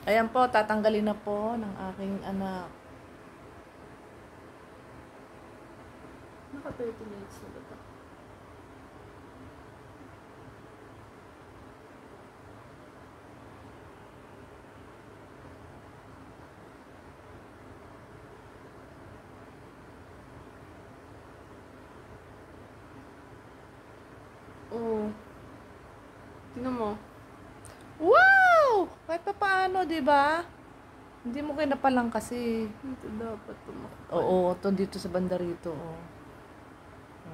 Ayan po, tatanggalin na po ng aking anak. Naka 30 minutes na ba ito? Oo. Tingnan mo. Wow! Kahit pa paano, di ba? Hindi mo kinapalang kasi. Ito dapat tumakpan. Oo, to dito sa banda rito. Oh.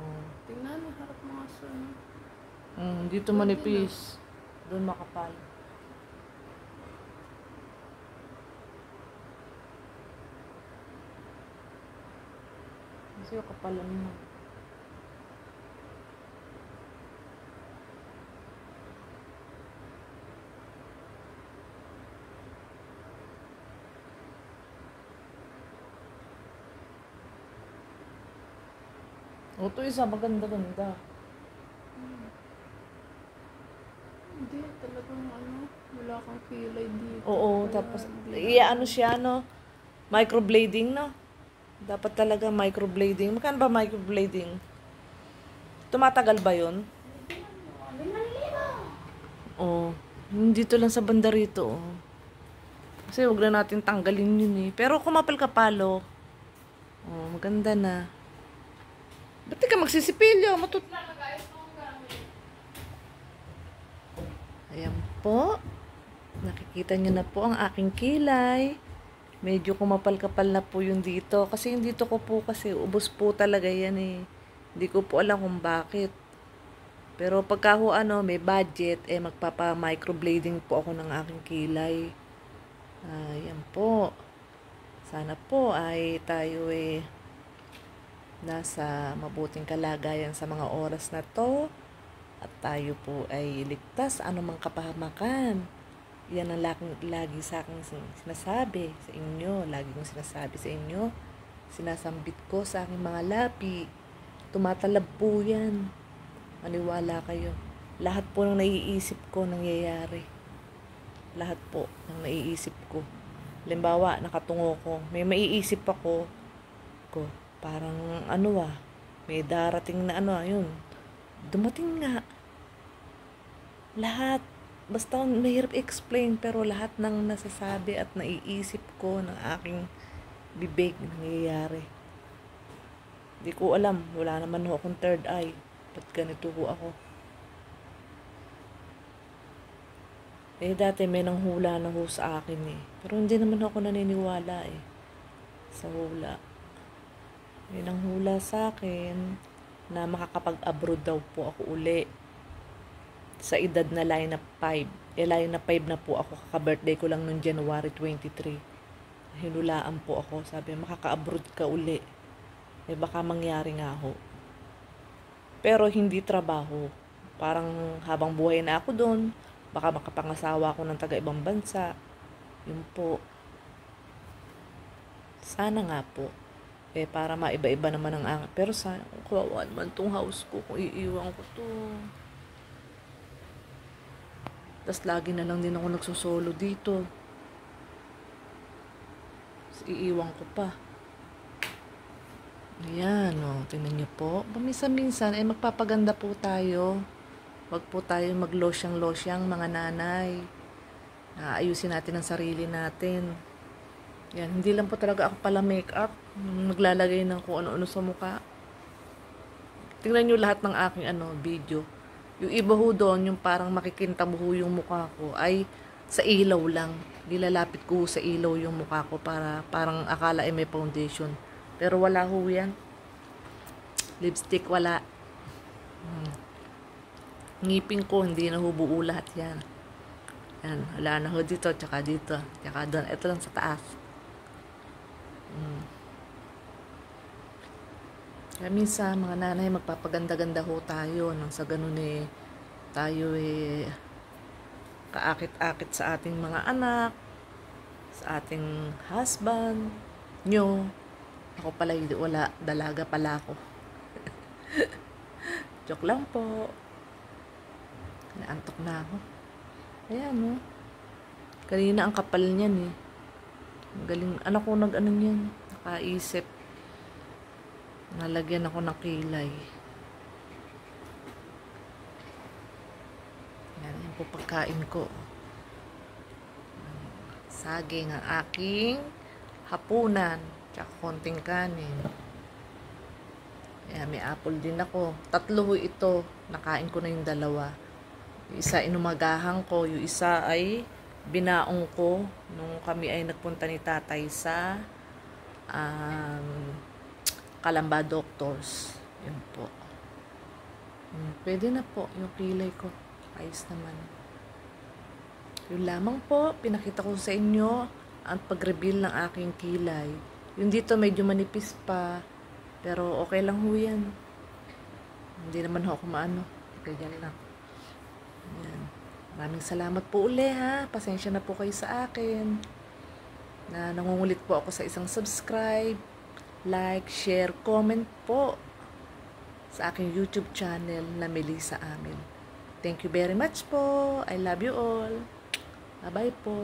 Oh. Tingnan, harap mo nga sa ano. Dito manipis. Doon makapal. Kasi yung kapalan mo. O, ito isa, maganda-ganda. Hindi, talagang ano, wala kang kilay dito. Oo, Kaya tapos, hindi ano siya, no? Microblading, no? Dapat talaga microblading. Magkano ba microblading? Tumatagal ba yun? Oo. Dito lang sa banda rito, oh. Kasi huwag na natin tanggalin yun, eh. Pero kumapal-kapalo. Oh, maganda na. Ba't di ka magsisipilyo? Ayan po. Nakikita nyo na po ang aking kilay. Medyo kumapal-kapal na po yung dito. Kasi yung dito ko po kasi ubos po talaga yan eh. Hindi ko po alam kung bakit. Pero pagka ho may budget, magpapa-microblading po ako ng aking kilay. Ayan po. Sana po ay tayo nasa mabuting kalagayan sa mga oras na to. At tayo po ay ligtas anumang kapahamakan. Yan ang lagi sa akin sinasabi sa inyo. Lagi kong sinasabi sa inyo. Sinasambit ko sa aking mga lapi. Tumatalab po yan. Maniwala kayo. Lahat po ng naiisip ko nangyayari. Lahat po ng naiisip ko. Halimbawa, nakatungo ko. May maiisip ako. Parang may darating na yun. Dumating nga. Lahat. Basta mahirap explain pero lahat ng nasasabi at naiisip ko ng aking bibig nangyayari. Hindi ko alam. Wala naman ho akong third eye. Ba't ganito ho ako? Dati may nanghula na ho sa akin eh. Pero hindi naman ako naniniwala eh. Sa hula. May nanghula sa akin na makakapag-abroad daw po ako uli. Sa edad na line up 5. Line up 5 na po ako. Kaka-birthday ko lang noong January 23. Hinulaan po ako. Sabi, makaka-abroad ka uli. Baka mangyari nga ho. Pero hindi trabaho. Parang habang buhay na ako doon, baka makapangasawa ako ng taga-ibang bansa. Yun po. Sana nga po. Para maiba-iba naman ang angka. Pero sana, kawawa naman tong house ko kung iiwan ko to. Tapos lagi na lang din ako nagsusolo dito. Tapos iiwan ko pa. Ayan, tingnan niyo po. Paminsan-minsan, magpapaganda po tayo. Huwag po tayo maglosyang-losyang mga nanay. Ayusin natin ang sarili natin. Yan, hindi lang po talaga ako pala make-up. Naglalagay ng kung ano-ano sa mukha. Tingnan nyo lahat ng aking video. Yung iba ho doon, yung parang makikintab ho yung mukha ko, ay sa ilaw lang. Nilalapit ko sa ilaw yung mukha ko para parang akala ay may foundation. Pero wala ho yan. Lipstick, wala. Ngipin ko, hindi na ho buo lahat yan. Yan, wala na ho dito, tsaka dito, tsaka doon. Ito lang sa taas. Kaya minsan, mga nanay, magpapaganda-ganda ho tayo nang sa ganun tayo kaakit-akit sa ating mga anak, sa ating husband, nyo. Ako pala, wala, dalaga pala ako. Joke lang po. Naantok na ako. Ayan, Kanina ang kapal niyan eh. Ang galing. Anak ko nag-ano niyan. Nakaisip. Nalagyan ako ng kilay. Yan po pagkain ko. Saging ang aking hapunan. Tsaka konting kanin. Ayan, may apple din ako. 3 ito. Nakain ko na yung 2. Yung isa inumagahan ko. Yung isa ay binaong ko nung kami ay nagpunta ni tatay sa Calamba Doctors. Yun po. Pwede na po yung kilay ko. Ayos naman. Yun lamang po. Pinakita ko sa inyo ang pag-reveal ng aking kilay. Yung dito medyo manipis pa. Pero okay lang ho yan. Hindi naman ho ako maano. Ganyan lang. Yan. Maraming salamat po uli ha. Pasensya na po kayo sa akin. Na nangungulit po ako sa isang subscribe, like, share, comment po sa aking YouTube channel na Melissa Amil. Thank you very much po. I love you all. Bye-bye po.